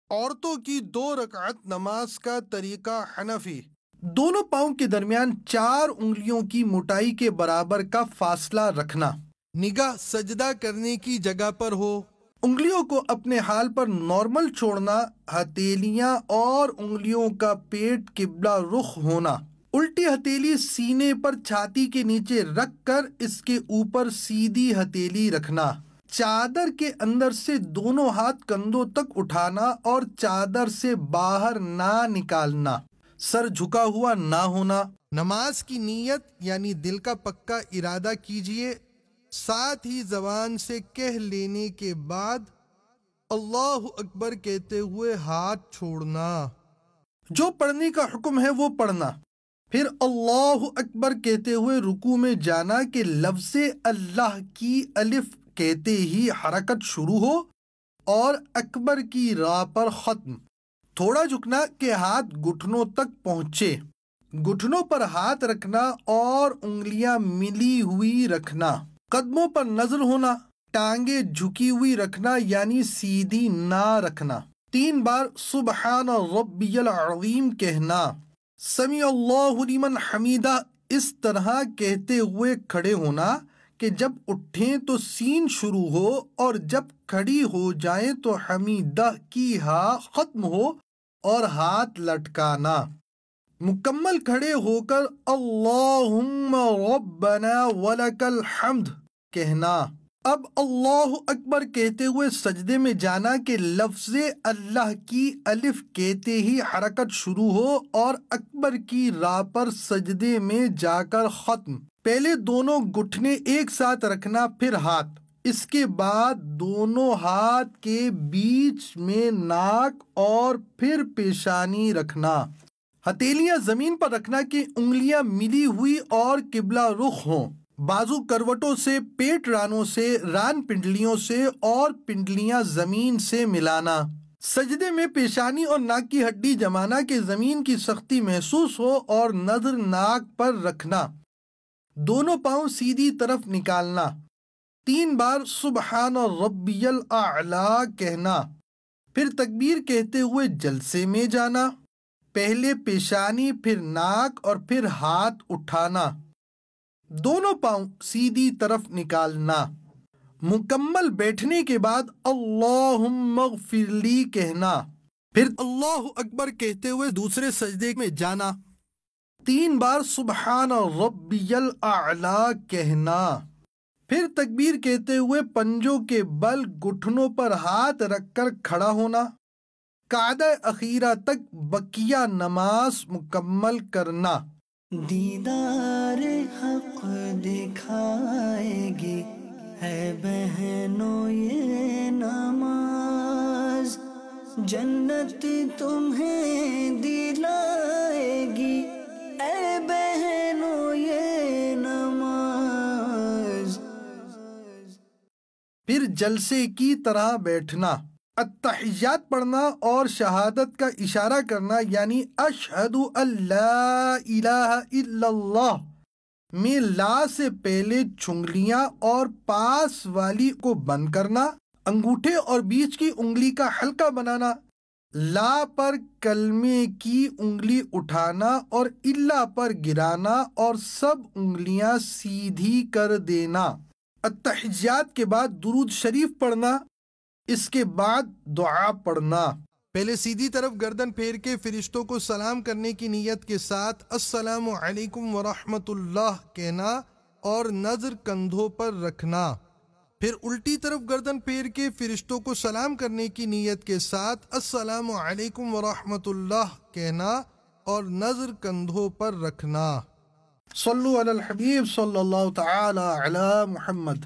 عورتوں کی 2 رکعت نماز کا طریقہ حنفی۔ دونوں پاؤں کے درمیان 4 انگلیوں کی موٹائی کے برابر کا فاصلہ رکھنا۔ نگاہ سجدہ کرنے کی جگہ پر ہو۔ انگلیوں کو اپنے حال پر نارمل چھوڑنا۔ ہتھیلیاں اور انگلیوں کا پیٹ قبلہ رخ ہونا۔ الٹی ہتھیلی سینے پر چھاتی کے نیچے رکھ کر اس کے اوپر سیدھی ہتھیلی رکھنا۔ چادر کے اندر سے دونوں ہاتھ کندھوں تک اٹھانا اور چادر سے باہر نہ نکالنا۔ سر جھکا ہوا نہ ہونا۔ نماز کی نیت یعنی دل کا پکا ارادہ کیجئے، ساتھ ہی زبان سے کہہ لینے کے بعد اللہ اکبر کہتے ہوئے ہاتھ چھوڑنا۔ جو پڑھنے کا حکم ہے وہ پڑھنا، پھر اللہ اکبر کہتے ہوئے رکوع میں جانا کہ لفظ اللہ کی الف کہتے ہی حرکت شروع ہو اور اکبر کی راہ پر ختم۔ تھوڑا جھکنا کہ ہاتھ گھٹنوں تک پہنچے، گھٹنوں پر ہاتھ رکھنا اور انگلیاں ملی ہوئی رکھنا۔ قدموں پر نظر ہونا، ٹانگیں جھکی ہوئی رکھنا یعنی سیدھی نہ رکھنا۔ 3 بار سبحان ربی العظیم کہنا۔ سمیع اللہ لمن حمیدہ اس طرح کہتے ہوئے کھڑے ہونا کہ جب اٹھیں تو سین شروع ہو اور جب کھڑی ہو جائیں تو حمیدہ کی ہا ختم ہو اور ہاتھ لٹکانا۔ مکمل کھڑے ہو کر اللہم ربنا ولک الحمد کہنا۔ اب اللہ اکبر کہتے ہوئے سجدے میں جانا کہ لفظ اللہ کی الف کہتے ہی حرکت شروع ہو اور اکبر کی راہ پر سجدے میں جا کر ختم۔ پہلے دونوں گھٹنے ایک ساتھ رکھنا، پھر ہاتھ، اس کے بعد دونوں ہاتھ کے بیچ میں ناک اور پھر پیشانی رکھنا۔ ہتھیلیاں زمین پر رکھنا کہ انگلیاں ملی ہوئی اور قبلہ رخ ہوں۔ بازو کروٹوں سے، پیٹ رانوں سے، ران پنڈلیوں سے اور پنڈلیاں زمین سے ملانا۔ سجدے میں پیشانی اور ناک کی ہڈی جمانا کہ زمین کی سختی محسوس ہو اور نظر ناک پر رکھنا۔ دونوں پاؤں سیدھی طرف نکالنا۔ 3 بار سبحان ربی الاعلی کہنا، پھر تکبیر کہتے ہوئے جلسے میں جانا۔ پہلے پیشانی، پھر ناک اور پھر ہاتھ اٹھانا۔ دونوں پاؤں سیدھی طرف نکالنا۔ مکمل بیٹھنے کے بعد اللہم اغفر لی کہنا، پھر اللہ اکبر کہتے ہوئے دوسرے سجدے میں جانا۔ 3 بار سبحان ربی الاعلی کہنا، پھر تکبیر کہتے ہوئے پنجوں کے بل گھٹنوں پر ہاتھ رکھ کر کھڑا ہونا۔ قعدہ اخیرہ تک بقیہ نماز مکمل کرنا۔ دیدار حق دکھائے گی ہے بہنوں یہ نماز، جنت تمہیں دلائے گی اے بہنوں یہ نماز۔ پھر جلسے کی طرح بیٹھنا، التحیات پڑھنا اور شہادت کا اشارہ کرنا یعنی اشہد ان لا الہ الا اللہ میں لا سے پہلے چھنگلیاں اور پاس والی کو بند کرنا، انگوٹھے اور بیچ کی انگلی کا حلقہ بنانا، لا پر کلمے کی انگلی اٹھانا اور الا پر گرانا اور سب انگلیاں سیدھی کر دینا۔ التحیات کے بعد درود شریف پڑھنا، اس کے بعد دعا پڑھنا۔ پہلے سیدھی طرف گردن پھیر کے فرشتوں کو سلام کرنے کی نیت کے ساتھ السلام علیکم ورحمۃ اللہ کہنا اور نظر کندھوں پر رکھنا۔ پھر الٹی طرف گردن پھیر کے فرشتوں کو سلام کرنے کی نیت کے ساتھ السلام علیکم ورحمۃ اللہ کہنا اور نظر کندھوں پر رکھنا۔ صلو علی الحبیب صلی اللہ تعالی علی محمد۔